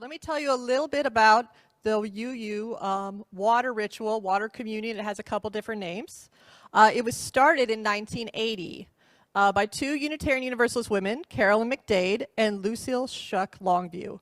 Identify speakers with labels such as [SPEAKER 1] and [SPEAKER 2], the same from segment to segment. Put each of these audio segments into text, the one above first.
[SPEAKER 1] let me tell you a little bit about the UU water ritual, water communion. It has a couple different names. It was started in 1980 by two Unitarian Universalist women, Carolyn McDade and Lucille Shuck Longview.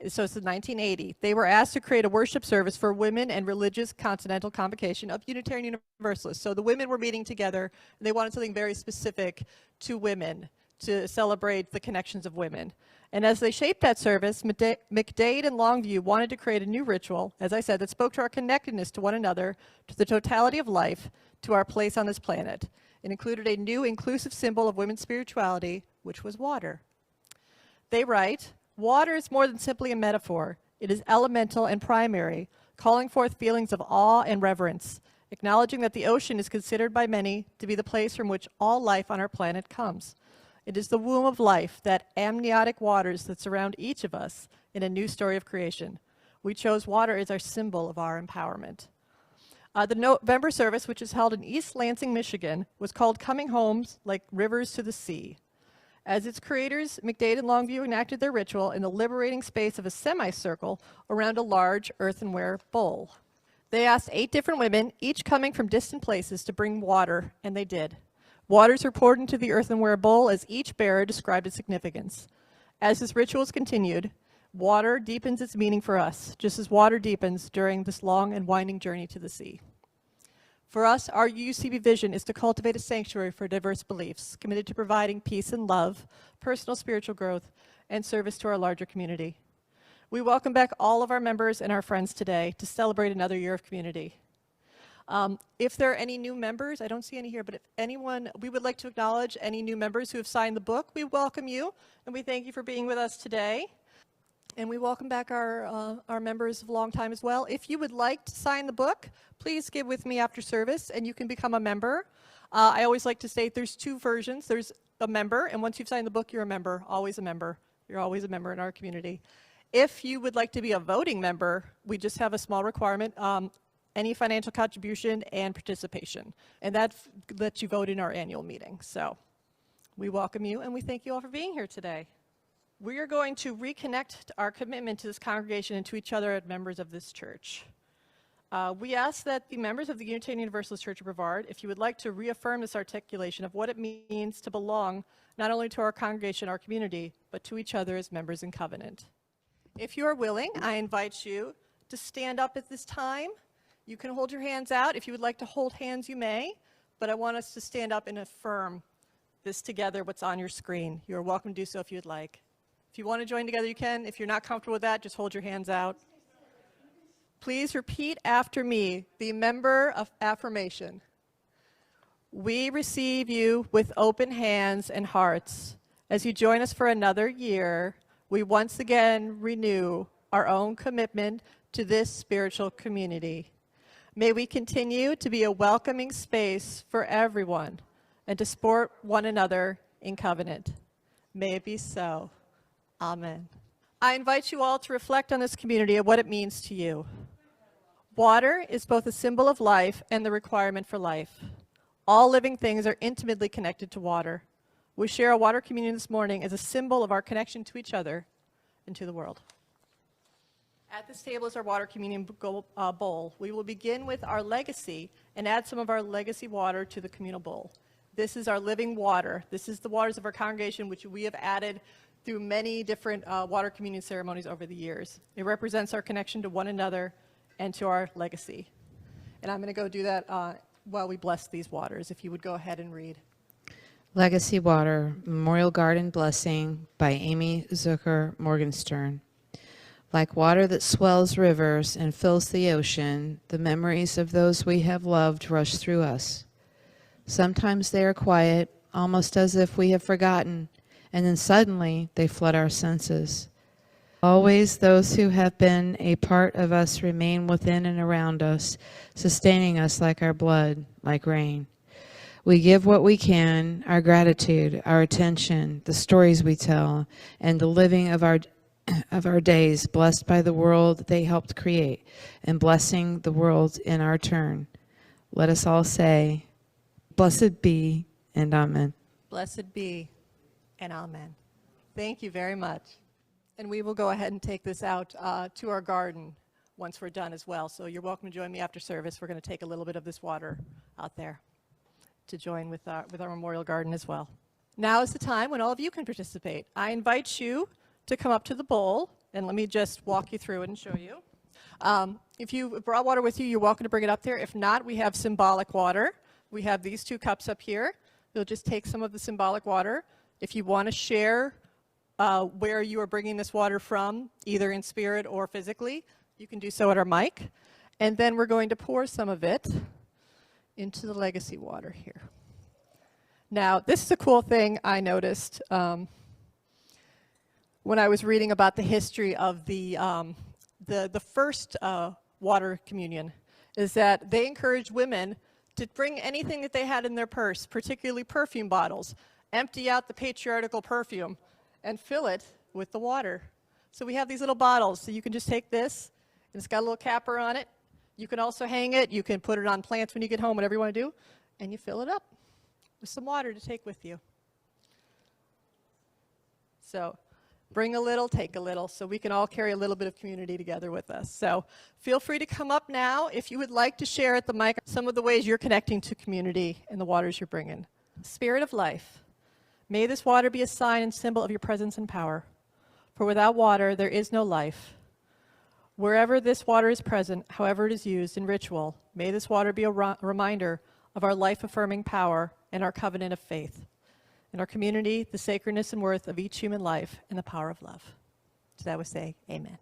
[SPEAKER 1] So it's in 1980. They were asked to create a worship service for women and religious continental convocation of Unitarian Universalists. So the women were meeting together, and they wanted something very specific to women to celebrate the connections of women. And as they shaped that service, McDade and Longview wanted to create a new ritual, as I said, that spoke to our connectedness to one another, to the totality of life, to our place on this planet. It included a new inclusive symbol of women's spirituality, which was water. They write, "Water is more than simply a metaphor. It is elemental and primary, calling forth feelings of awe and reverence, acknowledging that the ocean is considered by many to be the place from which all life on our planet comes. It is the womb of life, that amniotic waters that surround each of us in a new story of creation. We chose water as our symbol of our empowerment." The November service, which is held in East Lansing, Michigan, was called Coming Homes Like Rivers to the Sea. As its creators, McDade and Longview enacted their ritual in the liberating space of a semicircle around a large earthenware bowl. They asked 8 different women, each coming from distant places, to bring water, and they did. Waters were poured into the earthenware bowl as each bearer described its significance. As this ritual is continued, water deepens its meaning for us, just as water deepens during this long and winding journey to the sea. For us, our UCB vision is to cultivate a sanctuary for diverse beliefs, committed to providing peace and love, personal spiritual growth, and service to our larger community. We welcome back all of our members and our friends today to celebrate another year of community. If there are any new members, I don't see any here, but if anyone, we would like to acknowledge any new members who have signed the book. We welcome you, and we thank you for being with us today. And we welcome back our members of a long time as well. If you would like to sign the book, please get with me after service, and you can become a member. I always like to state there's 2 versions. There's a member, and once you've signed the book, you're a member, always a member. You're always a member in our community. If you would like to be a voting member, we just have a small requirement. Any financial contribution and participation. And that lets you vote in our annual meeting. So we welcome you, and we thank you all for being here today. We are going to reconnect our commitment to this congregation and to each other as members of this church. We ask that the members of the Unitarian Universalist Church of Brevard, if you would like to reaffirm this articulation of what it means to belong not only to our congregation, our community, but to each other as members in covenant. If you are willing, I invite you to stand up at this time. You can hold your hands out. If you would like to hold hands, you may, but I want us to stand up and affirm this together, what's on your screen. You're welcome to do so if you would like. If you want to join together, you can. If you're not comfortable with that, just hold your hands out. Please repeat after me the member of affirmation. We receive you with open hands and hearts. As you join us for another year, we once again renew our own commitment to this spiritual community. May we continue to be a welcoming space for everyone and to support one another in covenant. May it be so. Amen. I invite you all to reflect on this community and what it means to you. Water is both a symbol of life and the requirement for life. All living things are intimately connected to water. We share a water communion this morning as a symbol of our connection to each other and to the world. At this table is our water communion bowl. We will begin with our legacy and add some of our legacy water to the communal bowl. This is our living water. This is the waters of our congregation, which we have added through many different water communion ceremonies over the years. It represents our connection to one another and to our legacy. And I'm going to go do that while we bless these waters. If you would go ahead and read.
[SPEAKER 2] Legacy Water, Memorial Garden Blessing by Amy Zucker Morgenstern. Like water that swells rivers and fills the ocean, the memories of those we have loved rush through us. Sometimes they are quiet, almost as if we have forgotten, and then suddenly they flood our senses. Always those who have been a part of us remain within and around us, sustaining us like our blood, like rain. We give what we can, our gratitude, our attention, the stories we tell, and the living of our days, blessed by the world they helped create, and blessing the world in our turn. Let us all say, blessed be and amen.
[SPEAKER 1] Blessed be and amen. Thank you very much. And we will go ahead and take this out to our garden once we're done as well. So you're welcome to join me after service. We're going to take a little bit of this water out there to join with our memorial garden as well. Now is the time when all of you can participate. I invite you to come up to the bowl, and let me just walk you through it and show you. If you brought water with you, you're welcome to bring it up there. If not, we have symbolic water. We have these 2 cups up here. You'll just take some of the symbolic water. If you want to share where you are bringing this water from, either in spirit or physically, you can do so at our mic. And then we're going to pour some of it into the legacy water here. Now, this is a cool thing I noticed when I was reading about the history of the first water communion, is that they encouraged women to bring anything that they had in their purse, particularly perfume bottles, empty out the patriarchal perfume, and fill it with the water. So we have these little bottles, so you can just take this, and it's got a little capper on it. You can also hang it, you can put it on plants when you get home, whatever you want to do, and you fill it up with some water to take with you. So bring a little, take a little, so we can all carry a little bit of community together with us. So feel free to come up now if you would like to share at the mic some of the ways you're connecting to community and the waters you're bringing. Spirit of life, may this water be a sign and symbol of your presence and power. For without water, there is no life. Wherever this water is present, however it is used in ritual, may this water be a reminder of our life-affirming power and our covenant of faith. In our community, the sacredness and worth of each human life and the power of love. So that would say, amen.